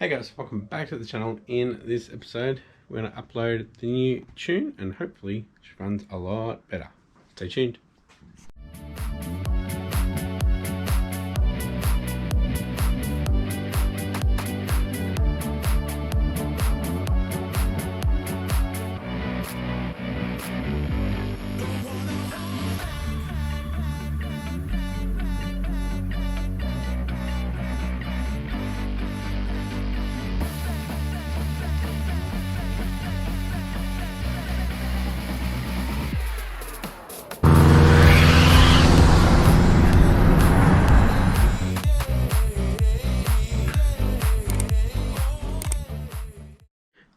Hey guys, welcome back to the channel. In this episode, we're going to upload the new tune and hopefully it runs a lot better. Stay tuned.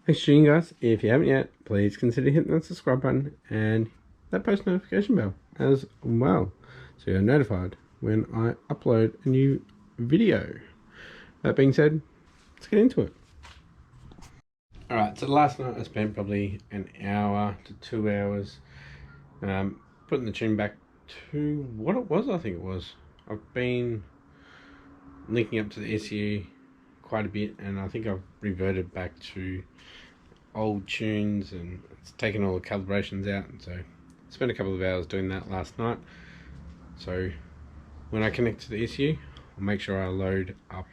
Thanks for tuning, guys. If you haven't yet, please consider hitting that subscribe button and that post notification bell as well, so you're notified when I upload a new video. That being said, let's get into it. Alright, so last night I spent probably an hour to 2 hours putting the tune back to what it was. I think it was. I've been linking up to the SU quite a bit, and I think I've reverted back to old tunes and it's taken all the calibrations out, and so I spent a couple of hours doing that last night. So when I connect to the SU, I'll make sure I load up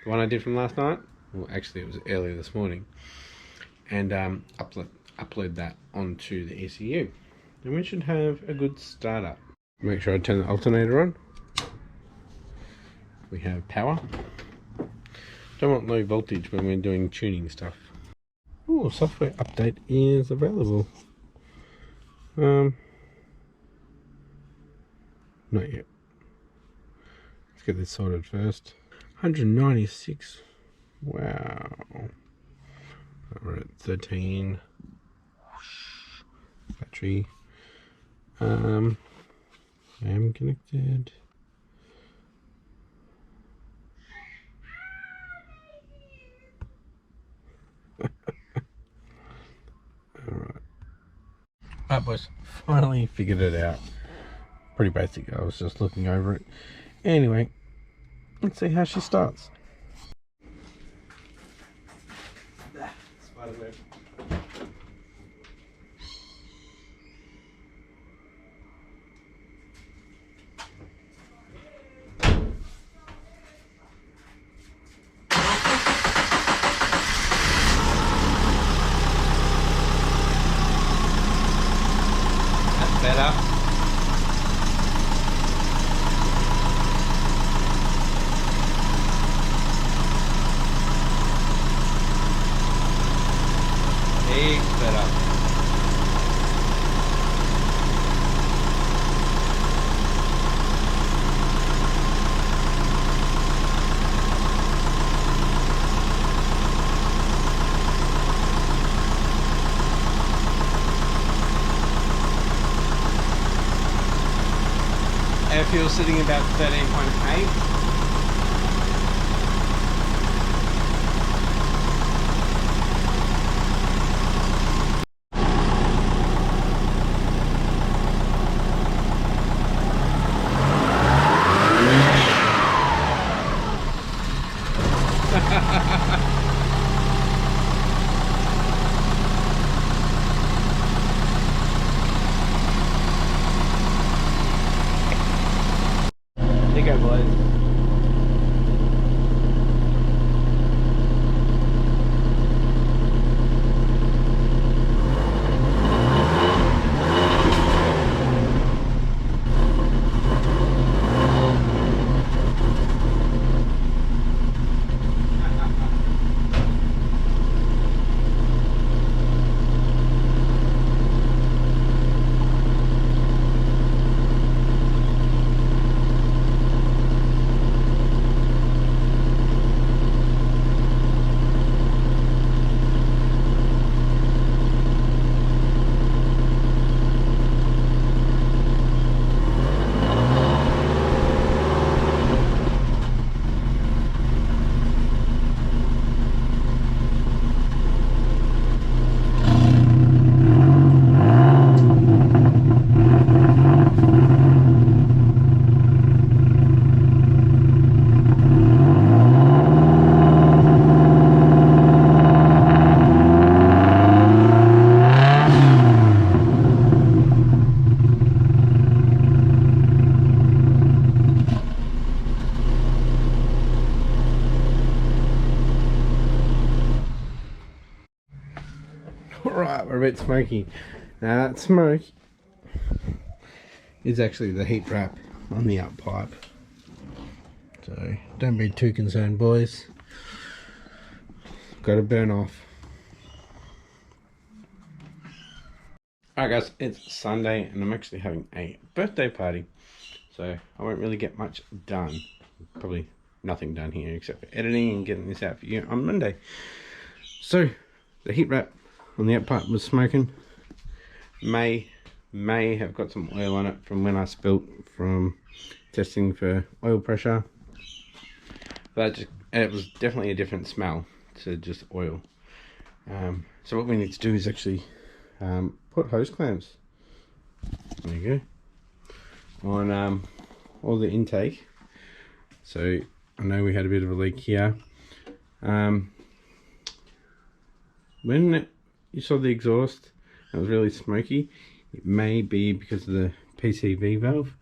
the one I did from last night. Well, actually it was earlier this morning, and upload that onto the SU, and we should have a good startup. Make sure I turn the alternator on. We have power. Don't want low voltage when we're doing tuning stuff. Oh, software update is available. Not yet. Let's get this sorted first. 196. Wow. We're at 13. Battery. I am connected. Alright boys, finally figured it out. Pretty basic, I was just looking over it. Anyway, let's see how she starts. Spiderweb. Better. Heaps better. Air fuel sitting about 13.8. There you go, boys. Alright, we're a bit smoky. Now that smoke is actually the heat wrap on the up pipe. So don't be too concerned, boys. Got to burn off. Alright guys, it's Sunday and I'm actually having a birthday party. So I won't really get much done. Probably nothing done here except for editing and getting this out for you on Monday. So the heat wrap on the up pipe was smoking. May have got some oil on it from when I spilt from testing for oil pressure. But it was definitely a different smell to just oil. So what we need to do is actually put hose clamps, there you go, on all the intake. So I know we had a bit of a leak here. When you saw the exhaust, it was really smoky. It may be because of the PCV valve.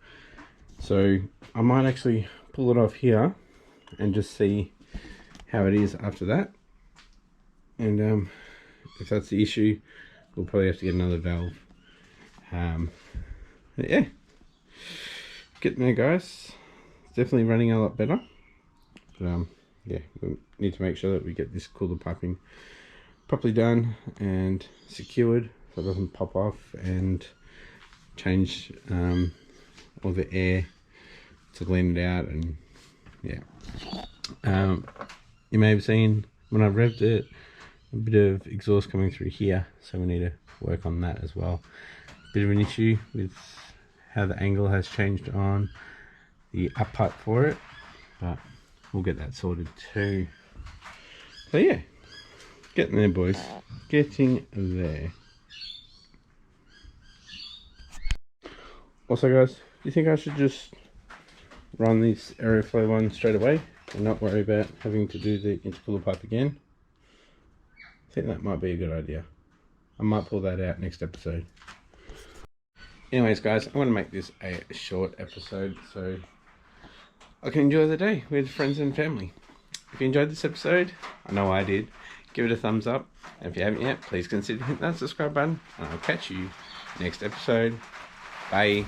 So I might actually pull it off here and just see how it is after that. And if that's the issue, we'll probably have to get another valve. But yeah, getting there, guys. It's definitely running a lot better. But yeah, we need to make sure that we get this cooler piping properly done and secured so it doesn't pop off, and change all the air to blend it out. And yeah, you may have seen when I revved it, a bit of exhaust coming through here, so we need to work on that as well. Bit of an issue with how the angle has changed on the up pipe for it, but we'll get that sorted too. So yeah, getting there, boys, getting there. Also guys, do you think I should just run this aeroflow one straight away and not worry about having to do the intercooler pipe again? I think that might be a good idea. I might pull that out next episode. Anyways guys, I want to make this a short episode so I can enjoy the day with friends and family. If you enjoyed this episode, I know I did, give it a thumbs up. And if you haven't yet, please consider hitting that subscribe button. And I'll catch you next episode. Bye.